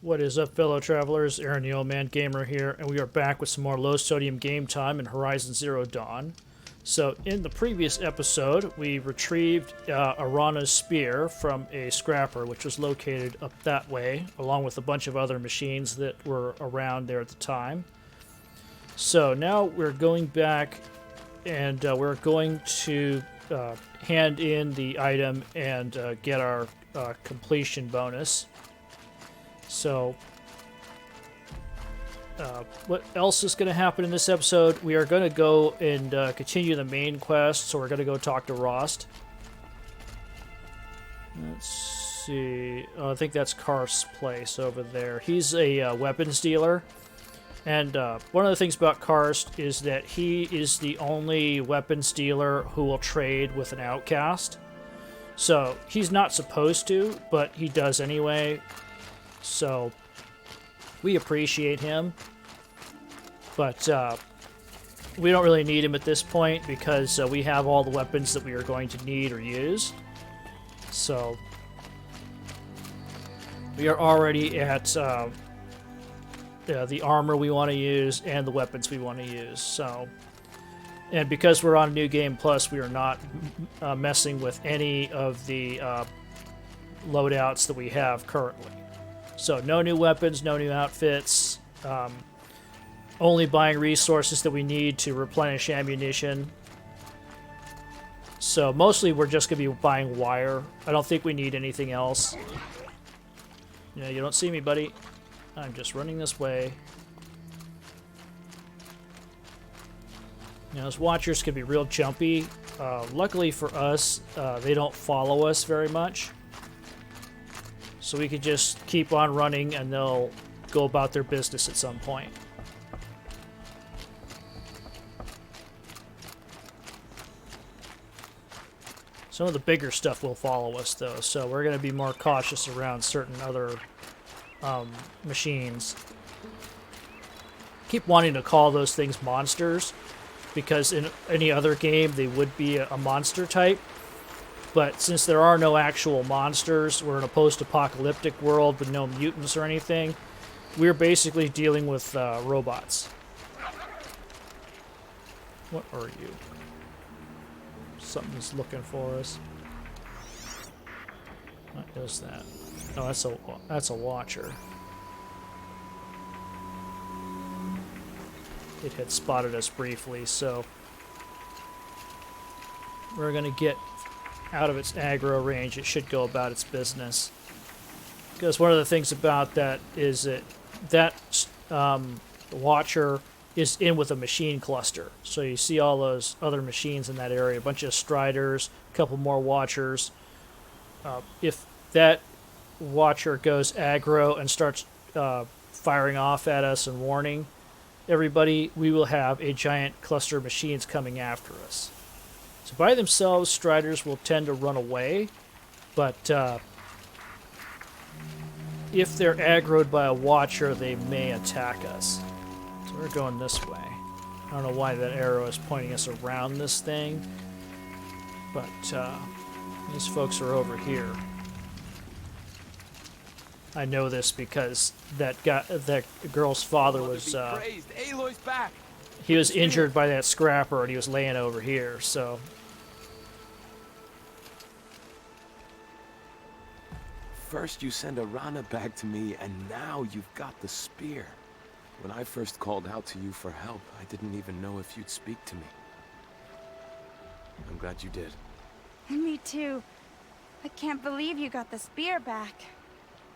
What is up, fellow travelers? Aaron the Old Man Gamer here, and we are back with some more low-sodium game time in Horizon Zero Dawn. So, in the previous episode, we retrieved Arana's spear from a scrapper, which was located up that way, along with a bunch of other machines that were around there at the time. So, now we're going back, and we're going to hand in the item and get our completion bonus. So, what else is going to happen in this episode? We are going to go and continue the main quest, so we're going to go talk to Rost. Let's see. Oh, I think that's Karst's place over there. He's a weapons dealer. And one of the things about Karst is that he is the only weapons dealer who will trade with an outcast. So, he's not supposed to, but he does anyway. So, we appreciate him, but we don't really need him at this point because we have all the weapons that we are going to need or use. So, we are already at the armor we want to use and the weapons we want to use. So, and because we're on New Game Plus, we are not messing with any of the loadouts that we have currently. So no new weapons, no new outfits, only buying resources that we need to replenish ammunition. So mostly we're just going to be buying wire. I don't think we need anything else. You know, you don't see me, buddy. I'm just running this way. You know, those watchers can be real jumpy. Luckily for us, they don't follow us very much. So we could just keep on running and they'll go about their business at some point. Some of the bigger stuff will follow us though, so we're going to be more cautious around certain other machines. Keep wanting to call those things monsters because in any other game they would be a monster type. But since there are no actual monsters, we're in a post-apocalyptic world with no mutants or anything, we're basically dealing with robots. What are you? Something's looking for us. What is that? Oh, that's a watcher. It had spotted us briefly, so we're gonna get out of its aggro range. It should go about its business. Because one of the things about that is that watcher is in with a machine cluster. So you see all those other machines in that area. A bunch of striders, a couple more watchers. If that watcher goes aggro and starts firing off at us and warning everybody, we will have a giant cluster of machines coming after us. So by themselves, striders will tend to run away, but if they're aggroed by a watcher, they may attack us. So we're going this way. I don't know why that arrow is pointing us around this thing, but these folks are over here. I know this because that girl's father was he was injured by that scrapper and he was laying over here, so. First you send Arana back to me, and now you've got the spear. When I first called out to you for help, I didn't even know if you'd speak to me. I'm glad you did. Me too. I can't believe you got the spear back.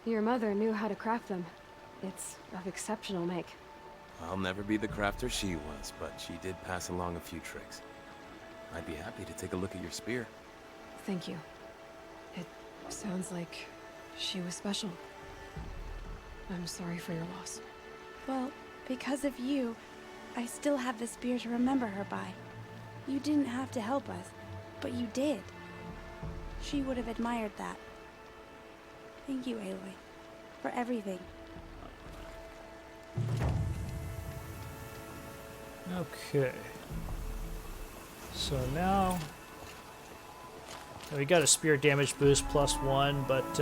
Your mother knew how to craft them. It's of exceptional make. I'll never be the crafter she was, but she did pass along a few tricks. I'd be happy to take a look at your spear. Thank you. It sounds like she was special. I'm sorry for your loss. Well, because of you, I still have the spear to remember her by. You didn't have to help us, but you did. She would have admired that. Thank you, Aloy, for everything. Okay. So now we got a spear damage boost +1, but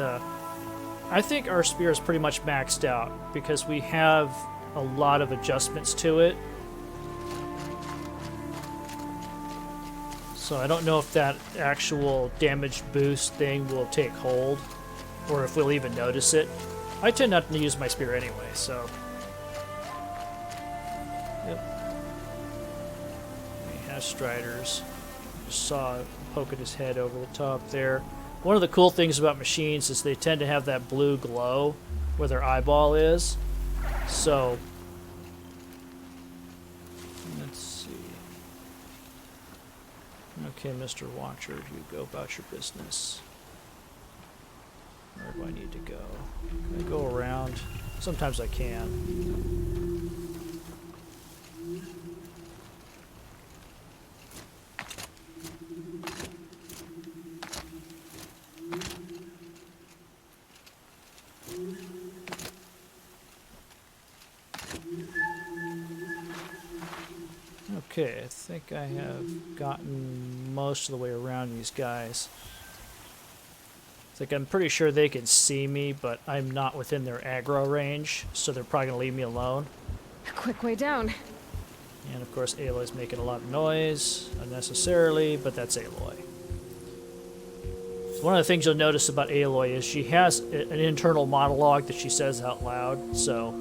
I think our spear is pretty much maxed out because we have a lot of adjustments to it. So I don't know if that actual damage boost thing will take hold or if we'll even notice it. I tend not to use my spear anyway, so... Yep. He has striders. Just saw it poking his head over the top there. One of the cool things about machines is they tend to have that blue glow where their eyeball is. So... let's see. Okay, Mr. Watcher, you go about your business. Where do I need to go? Can I go around? Sometimes I can. Okay, I think I have gotten most of the way around these guys. It's like I'm pretty sure they can see me, but I'm not within their aggro range, so they're probably going to leave me alone. A quick way down. And of course Aloy's making a lot of noise, unnecessarily, but that's Aloy. So one of the things you'll notice about Aloy is she has an internal monologue that she says out loud, so...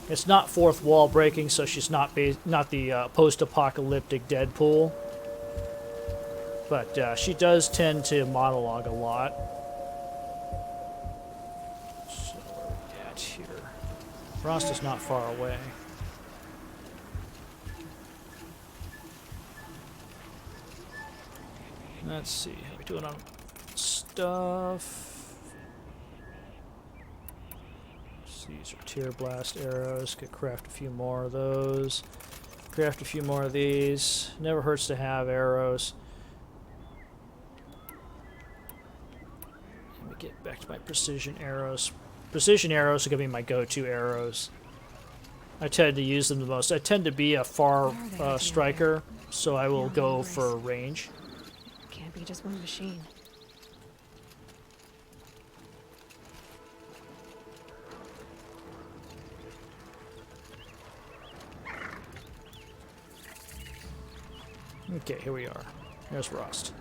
it's not fourth wall breaking, so she's not the post-apocalyptic Deadpool. But she does tend to monologue a lot. So where are we at here? Rost is not far away. Let's see, how are we doing on stuff? These are tear blast arrows. Could craft a few more of those. Craft a few more of these. Never hurts to have arrows. Let me get back to my precision arrows. Precision arrows are going to be my go-to arrows. I tend to use them the most. I tend to be a far striker, so I will go for range. Can't be just one machine. Okay, here we are. There's Rost.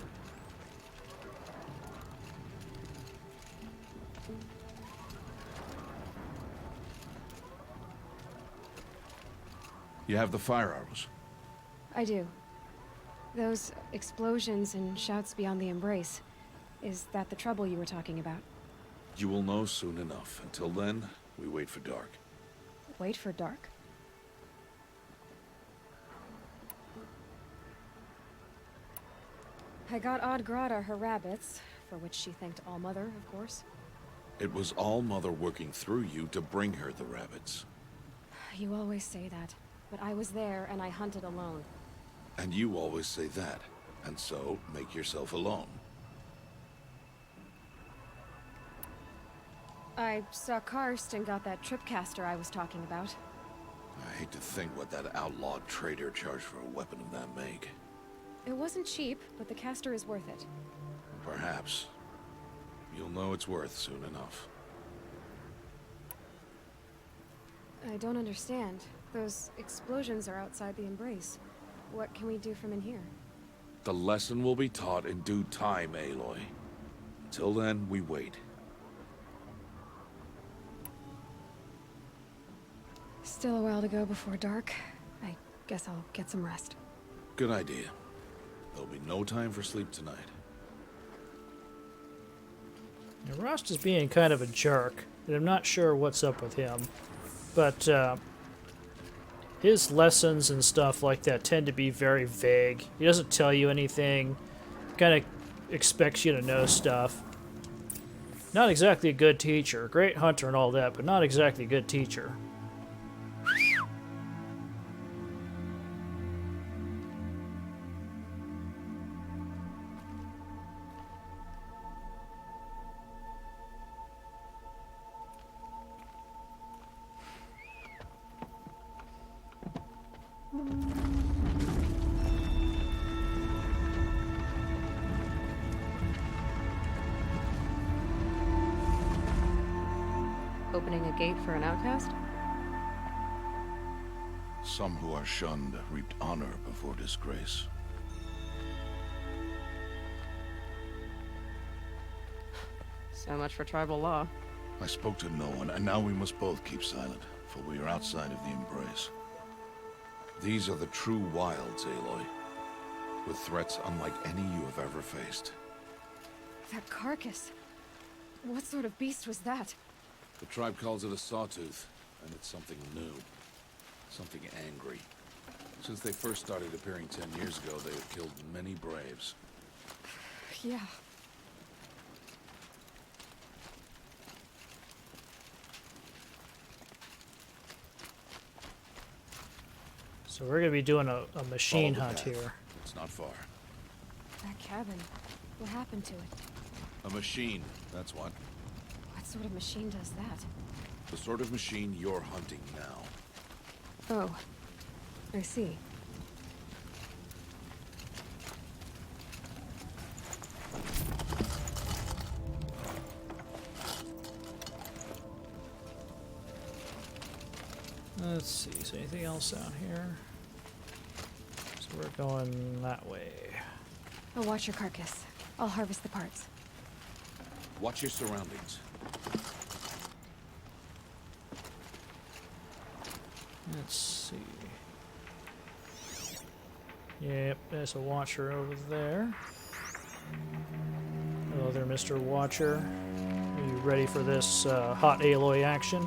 You have the fire arrows. I do. Those explosions and shouts beyond the embrace. Is that the trouble you were talking about? You will know soon enough. Until then, we wait for dark. Wait for dark? I got Odd Grata her rabbits, for which she thanked All-Mother, of course. It was All-Mother working through you to bring her the rabbits. You always say that, but I was there and I hunted alone. And you always say that, and so make yourself alone. I saw Karst and got that Tripcaster I was talking about. I hate to think what that outlawed trader charged for a weapon of that make. It wasn't cheap, but the caster is worth it. Perhaps. You'll know it's worth soon enough. I don't understand. Those explosions are outside the embrace. What can we do from in here? The lesson will be taught in due time, Aloy. Till then, we wait. Still a while to go before dark. I guess I'll get some rest. Good idea. There'll be no time for sleep tonight. Now, Rost is being kind of a jerk, and I'm not sure what's up with him. But his lessons and stuff like that tend to be very vague. He doesn't tell you anything. Kind of expects you to know stuff. Not exactly a good teacher. Great hunter and all that, but not exactly a good teacher. Opening a gate for an outcast? Some who are shunned reaped honor before disgrace. So much for tribal law. I spoke to no one, and now we must both keep silent, for we are outside of the embrace. These are the true wilds, Aloy, with threats unlike any you have ever faced. That carcass. What sort of beast was that? The tribe calls it a Sawtooth, and it's something new. Something angry. Since they first started appearing 10 years ago, they have killed many braves. Yeah. So we're gonna be doing a machine Follow the hunt path. here. It's not far. That cabin. What happened to it? A machine, that's what. What sort of machine does that? The sort of machine you're hunting now. Oh. I see. Let's see, is there anything else out here? So we're going that way. I'll watch your carcass. I'll harvest the parts. Watch your surroundings. Let's see. Yep, there's a watcher over there. Hello there, Mr. Watcher. Are you ready for this hot Aloy action?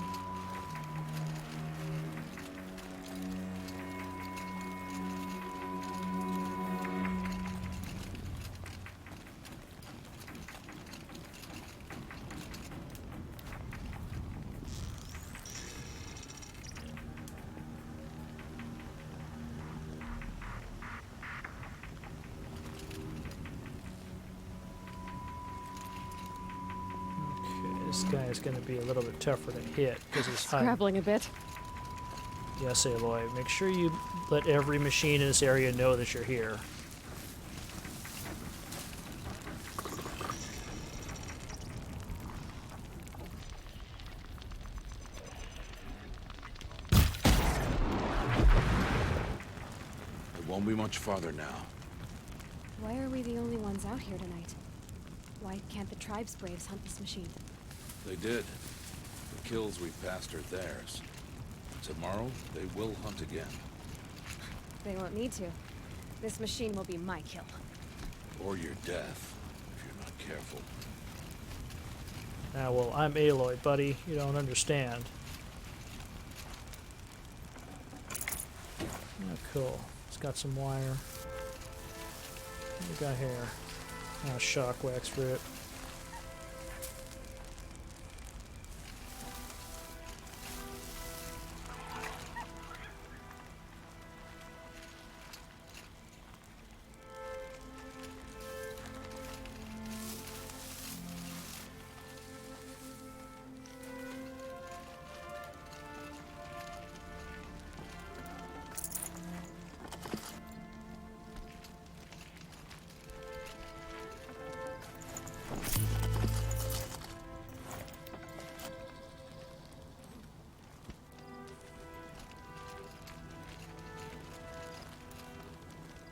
This guy is going to be a little bit tougher to hit because he's high. Scrabbling a bit. Yes, Aloy. Make sure you let every machine in this area know that you're here. It won't be much farther now. Why are we the only ones out here tonight? Why can't the tribe's braves hunt this machine? They did. The kills we passed are theirs. Tomorrow, they will hunt again. They won't need to. This machine will be my kill. Or your death, if you're not careful. Ah, well, I'm Aloy, buddy. You don't understand. Oh, cool. It's got some wire. What we got here? Ah, shock wax for it.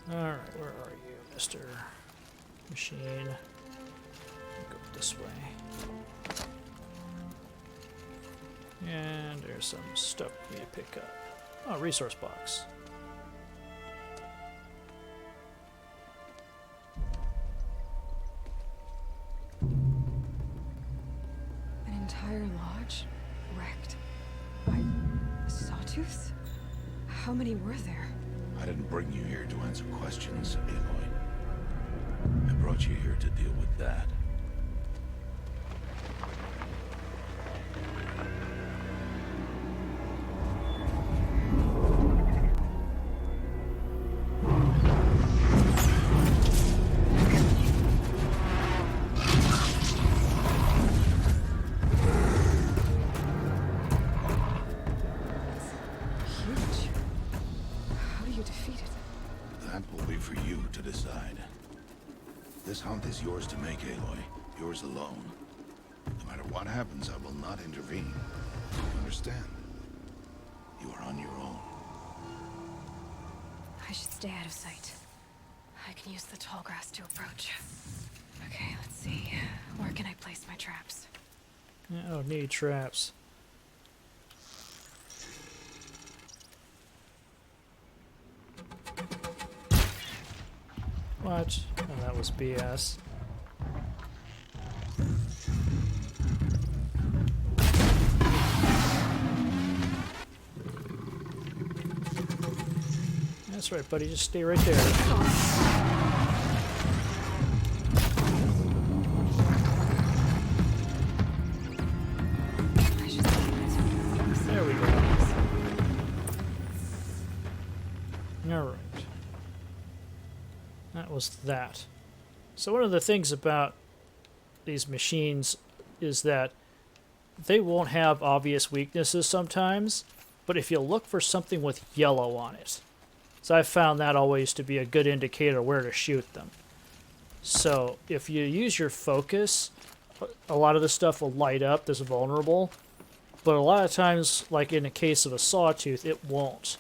Alright, where are you, Mr. Machine? Go this way. And there's some stuff for me to pick up. Oh, resource box. An entire lodge wrecked by sawtooths? How many were there? I didn't bring you here to answer questions, Aloy. I brought you here to deal with that. Huge. How do you defeat it? That will be for you to decide. This hunt is yours to make, Aloy. Yours alone. No matter what happens, I will not intervene. You understand? You are on your own. I should stay out of sight. I can use the tall grass to approach. Okay, let's see. Where can I place my traps? I don't need traps. What? Oh, that was BS. That's right, buddy. Just stay right there. I should see There we go. Alright. That was that. So one of the things about these machines is that they won't have obvious weaknesses sometimes, but if you look for something with yellow on it, so I've found that always to be a good indicator where to shoot them. So if you use your focus, a lot of the stuff will light up that's vulnerable, but a lot of times, like in the case of a sawtooth, it won't.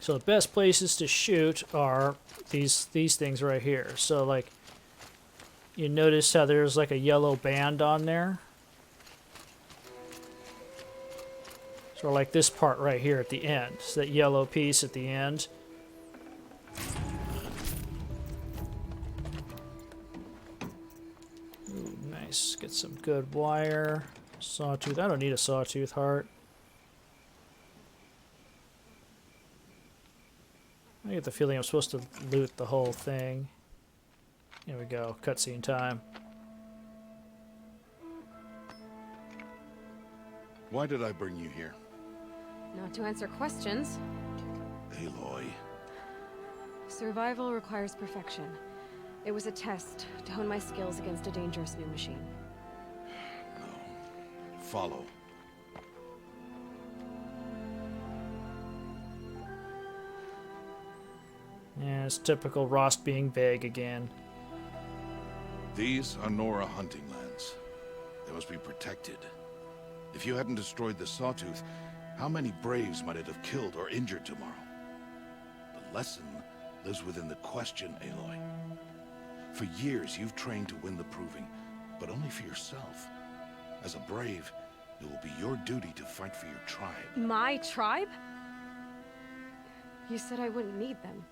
So the best places to shoot are these things right here. So like, you notice how there's like a yellow band on there? So like this part right here at the end. It's that yellow piece at the end. Ooh, nice. Get some good wire. Sawtooth. I don't need a sawtooth heart. I get the feeling I'm supposed to loot the whole thing. Here we go. Cutscene time. Why did I bring you here? Not to answer questions. Aloy. Survival requires perfection. It was a test to hone my skills against a dangerous new machine. No. Follow. Yeah, it's typical Rost being vague again. These are Nora hunting lands. They must be protected. If you hadn't destroyed the Sawtooth, how many Braves might it have killed or injured tomorrow? The lesson lives within the question, Aloy. For years, you've trained to win the Proving, but only for yourself. As a Brave, it will be your duty to fight for your tribe. My tribe? You said I wouldn't need them.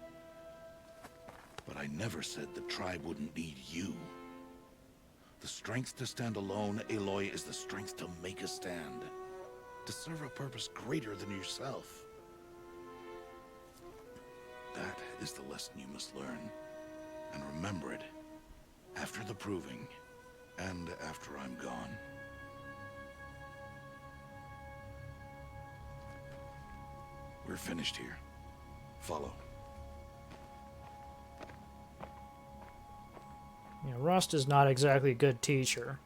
But I never said the tribe wouldn't need you. The strength to stand alone, Aloy, is the strength to make a stand. To serve a purpose greater than yourself. That is the lesson you must learn. And remember it. After the Proving. And after I'm gone. We're finished here. Follow. Yeah, Rost is not exactly a good teacher.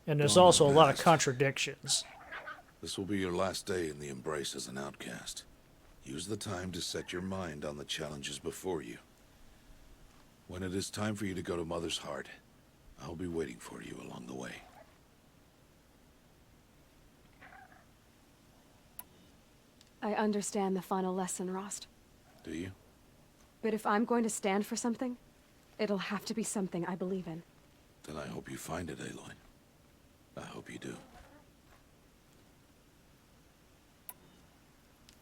And there's Gone also a in lot of past. contradictions. This will be your last day in the Embrace as an outcast. Use the time to set your mind on the challenges before you. When it is time for you to go to Mother's Heart, I'll be waiting for you along the way. I understand the final lesson, Rost. Do you? But if I'm going to stand for something, it'll have to be something I believe in. Then I hope you find it, Aloy. I hope you do.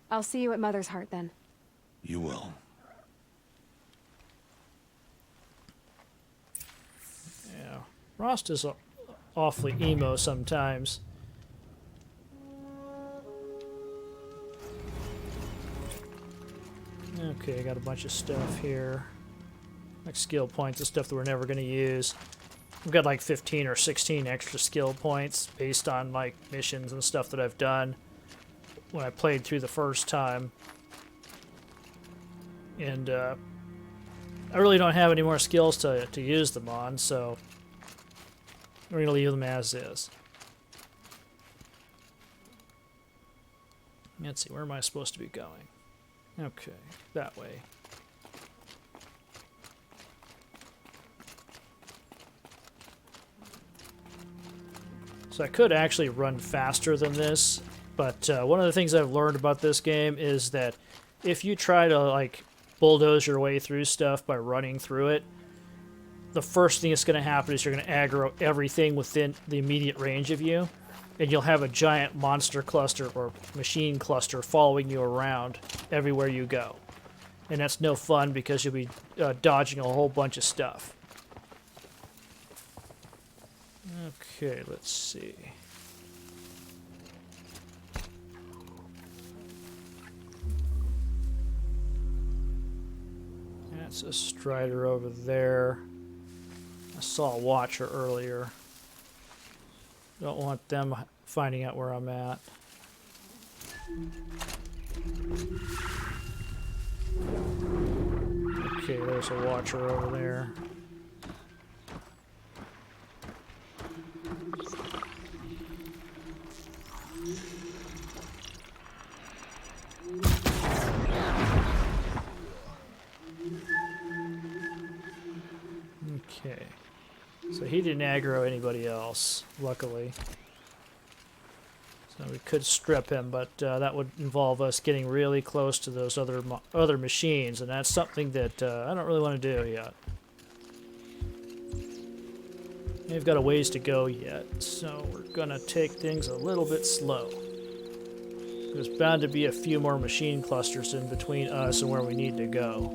I'll see you at Mother's Heart then. You will. Yeah, Rost is awfully emo sometimes. Okay, I got a bunch of stuff here. Like skill points and stuff that we're never going to use. I've got like 15 or 16 extra skill points based on like missions and stuff that I've done when I played through the first time. And I really don't have any more skills to use them on, so we're going to leave them as is. Let's see, where am I supposed to be going? Okay, that way. So I could actually run faster than this, but one of the things I've learned about this game is that if you try to like bulldoze your way through stuff by running through it, the first thing that's going to happen is you're going to aggro everything within the immediate range of you, and you'll have a giant monster cluster or machine cluster following you around everywhere you go. And that's no fun because you'll be dodging a whole bunch of stuff. Okay, let's see. That's a strider over there. I saw a watcher earlier. Don't want them finding out where I'm at. Okay, there's a watcher over there. Okay. So he didn't aggro anybody else, luckily. So we could strip him, but that would involve us getting really close to those other machines, and that's something that I don't really want to do yet. We've got a ways to go yet, so we're gonna take things a little bit slow. There's bound to be a few more machine clusters in between us and where we need to go.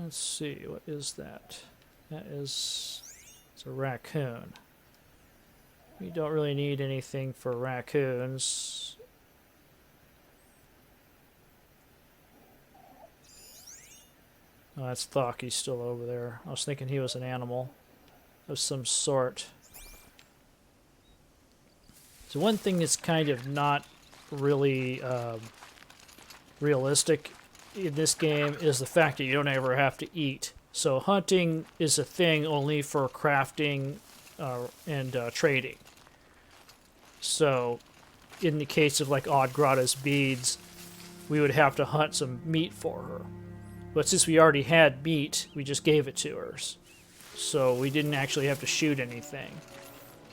Let's see, what is that? That is... it's a raccoon. We don't really need anything for raccoons. Oh, that's Thok. He's still over there. I was thinking he was an animal of some sort. So one thing that's kind of not really realistic in this game is the fact that you don't ever have to eat. So hunting is a thing only for crafting and trading. So in the case of like Odd Grata's beads, we would have to hunt some meat for her. But since we already had meat, we just gave it to her. So we didn't actually have to shoot anything.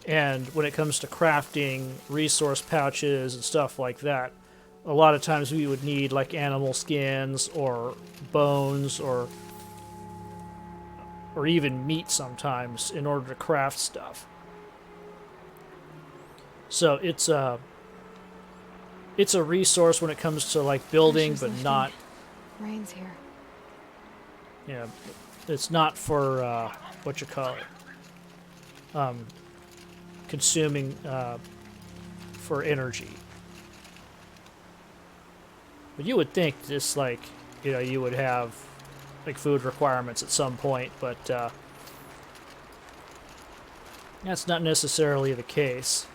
And when it comes to crafting resource pouches and stuff like that, a lot of times we would need like animal skins or bones or even meat sometimes in order to craft stuff. So it's a resource when it comes to like building, but not... Rain's here. Yeah, it's not for what you call it, consuming for energy. But you would think just like, you know, you would have like food requirements at some point, but that's not necessarily the case.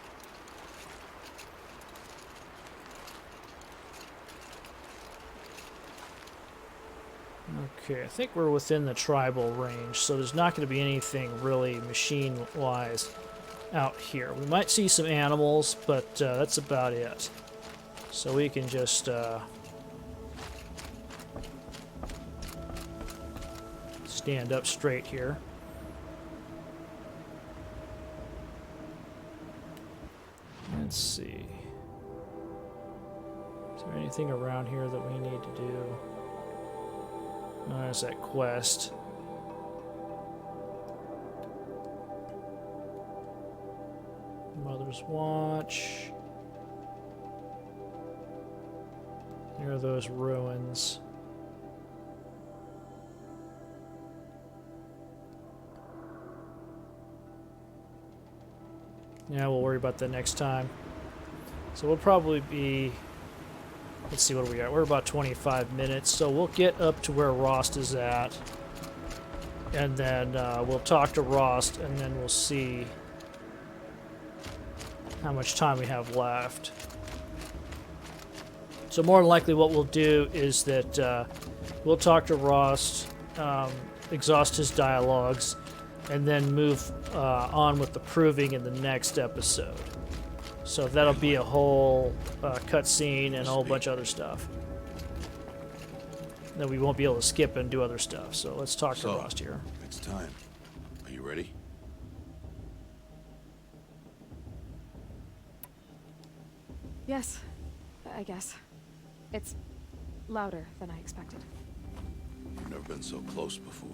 Okay, I think we're within the tribal range, so there's not going to be anything really machine-wise out here. We might see some animals, but that's about it. So we can just stand up straight here. Let's see. Is there anything around here that we need to do? Oh, there's that quest. Mother's Watch. Here are those ruins. Yeah, we'll worry about that next time. So we'll probably be... let's see what we got. We're about 25 minutes, so we'll get up to where Rost is at. And then we'll talk to Rost, and then we'll see how much time we have left. So more than likely what we'll do is that we'll talk to Rost, exhaust his dialogues, and then move on with the proving in the next episode. So that'll be a whole cutscene and a whole bunch of other stuff. Then we won't be able to skip and do other stuff. So let's talk to Rost here. It It's time. Are you ready? Yes, I guess. It's louder than I expected. You've never been so close before.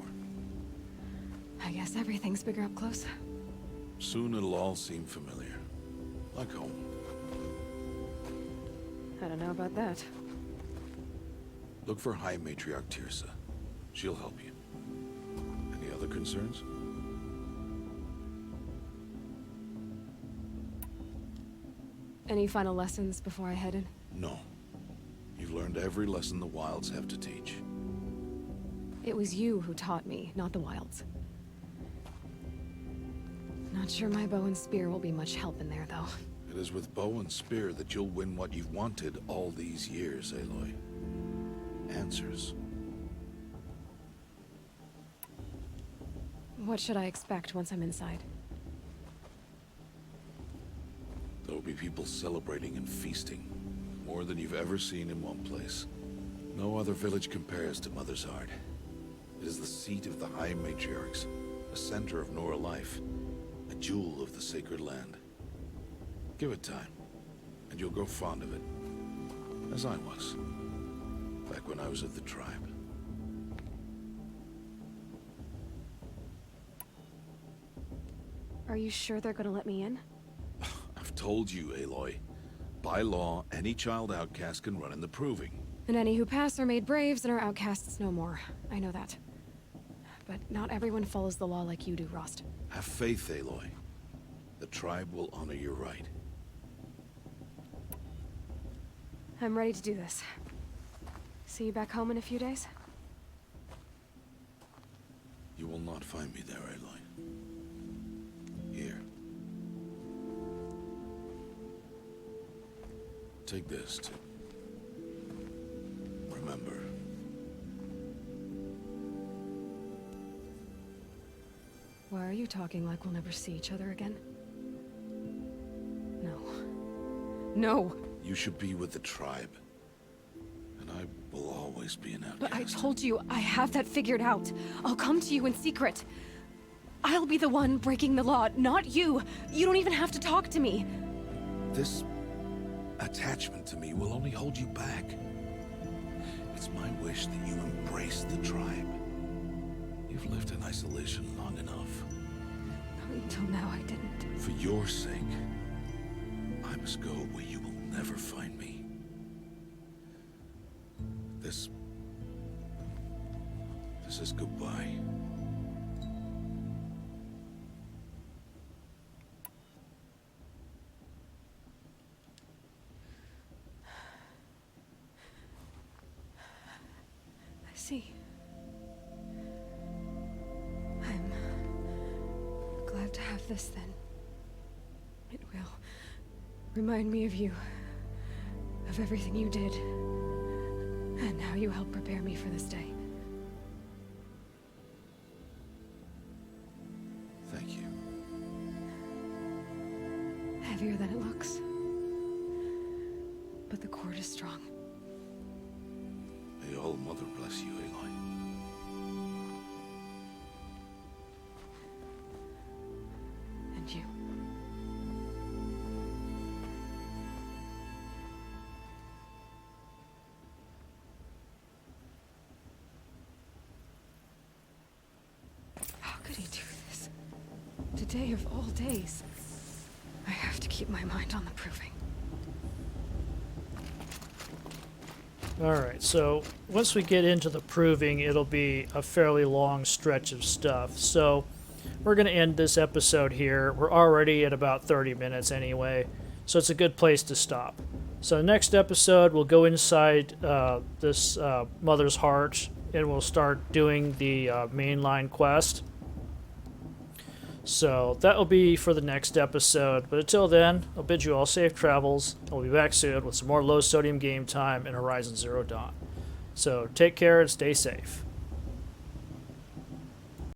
I guess everything's bigger up close. Soon it'll all seem familiar. Like home. I don't know about that. Look for High Matriarch Tirsa. She'll help you. Any other concerns? Any final lessons before I head in? No. You've learned every lesson the Wilds have to teach. It was you who taught me, not the Wilds. Not sure my bow and spear will be much help in there, though. It is with bow and spear that you'll win what you've wanted all these years, Aloy. Answers. What should I expect once I'm inside? There will be people celebrating and feasting. More than you've ever seen in one place. No other village compares to Mother's Heart. It is the seat of the High Matriarchs, a center of Nora life, a jewel of the sacred land. Give it time, and you'll grow fond of it. As I was, back when I was of the tribe. Are you sure they're gonna let me in? I've told you, Aloy. By law, any child outcast can run in the proving. And any who pass are made braves and are outcasts no more. I know that. But not everyone follows the law like you do, Rost. Have faith, Aloy. The tribe will honor your right. I'm ready to do this. See you back home in a few days? You will not find me there, Aloy. Here. Take this to remember. Why are you talking like we'll never see each other again? No. No! You should be with the tribe. And I will always be an outcast. But I told you, I have that figured out. I'll come to you in secret. I'll be the one breaking the law, not you. You don't even have to talk to me. This attachment to me will only hold you back. It's my wish that you embrace the tribe. You've lived in isolation long enough. Until now, I didn't. For your sake, I must go where you will never find me. This is goodbye. I see. I'm glad to have this then. It will remind me of you, of everything you did, and how you helped prepare me for this day. Thank you. Heavier than it looks. But the cord is strong. May All Mother bless you, Aloy. And you. How could he do this? Today of all days. I have to keep my mind on the proving. Alright, so once we get into the proving, it'll be a fairly long stretch of stuff. So we're going to end this episode here. We're already at about 30 minutes anyway, so it's a good place to stop. So the next episode, we'll go inside this Mother's Heart, and we'll start doing the mainline quest. So that will be for the next episode. But until then, I'll bid you all safe travels. I'll be back soon with some more low sodium game time in Horizon Zero Dawn. So take care and stay safe.